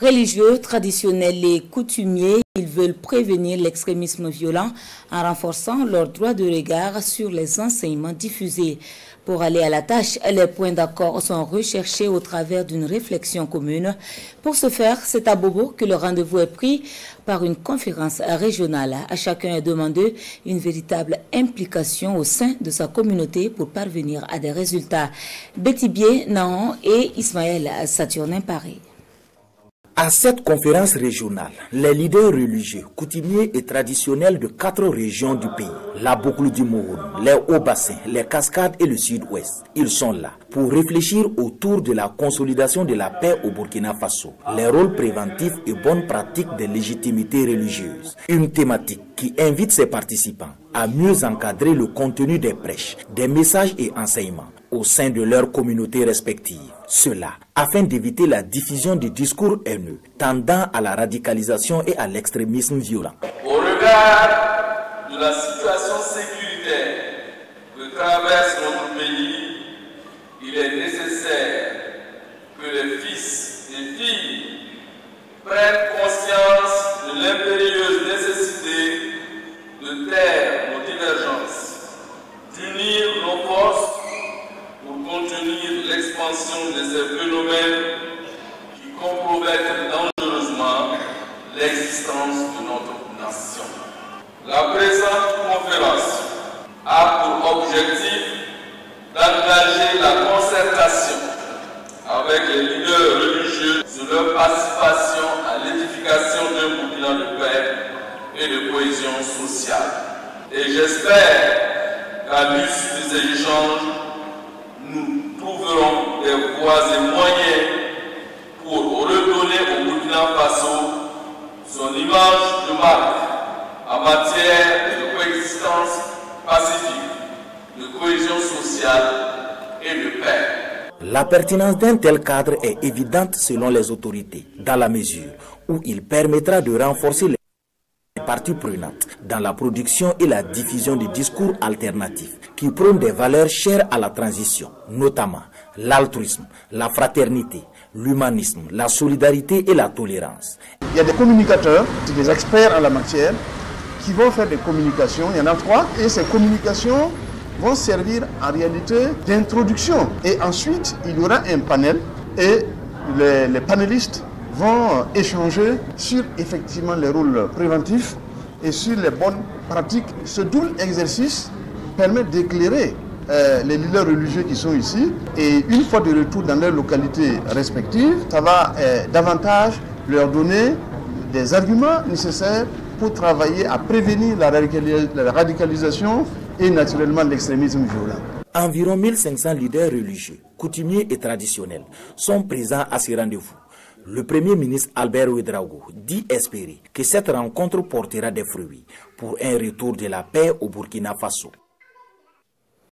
Religieux, traditionnels et coutumiers, ils veulent prévenir l'extrémisme violent en renforçant leur droit de regard sur les enseignements diffusés. Pour aller à la tâche, les points d'accord sont recherchés au travers d'une réflexion commune. Pour ce faire, c'est à Bobo que le rendez-vous est pris par une conférence régionale. À chacun est demandé une véritable implication au sein de sa communauté pour parvenir à des résultats. Betty Bié, Naon et Ismaël Saturnin Paris. À cette conférence régionale, les leaders religieux, coutumiers et traditionnels de 4 régions du pays, la boucle du Mouhoun, les Hauts-Bassins, les Cascades et le Sud-Ouest, ils sont là pour réfléchir autour de la consolidation de la paix au Burkina Faso, les rôles préventifs et bonnes pratiques des légitimités religieuses. Une thématique qui invite ses participants à mieux encadrer le contenu des prêches, des messages et enseignements au sein de leurs communautés respectives. Cela afin d'éviter la diffusion de discours haineux tendant à la radicalisation et à l'extrémisme violent. Au regard de la situation sécuritaire que traverse notre pays, il est nécessaire que les fils et filles prennent conscience de l'impérieuse nécessité de taire nos divergences, d'unir nos forces pour contenir l'expansion de ces phénomènes qui compromettent dangereusement l'existence de notre nation. La présente conférence a pour objectif d'engager la concertation avec les leaders religieux sur leur participation à l'édification d'un Burkina de paix et de cohésion sociale. Et j'espère qu'à l'issue de ces échanges, nous trouverons des voies et moyens pour redonner au Burkina Faso son image de marque en matière de coexistence pacifique, de cohésion sociale et de paix. La pertinence d'un tel cadre est évidente selon les autorités, dans la mesure où il permettra de renforcer les parties prenantes dans la production et la diffusion de discours alternatifs qui prônent des valeurs chères à la transition, notamment l'altruisme, la fraternité, l'humanisme, la solidarité et la tolérance. Il y a des communicateurs, des experts en la matière qui vont faire des communications, il y en a 3, et ces communications vont servir en réalité d'introduction. Et ensuite, il y aura un panel et les panélistes vont échanger sur effectivement les rôles préventifs et sur les bonnes pratiques. Ce double exercice permet d'éclairer les leaders religieux qui sont ici, et une fois de retour dans leurs localités respectives, ça va davantage leur donner des arguments nécessaires pour travailler à prévenir la radicalisation et naturellement l'extrémisme violent. Environ 1500 leaders religieux, coutumiers et traditionnels sont présents à ce rendez-vous. Le Premier ministre Albert Ouedraogo dit espérer que cette rencontre portera des fruits pour un retour de la paix au Burkina Faso.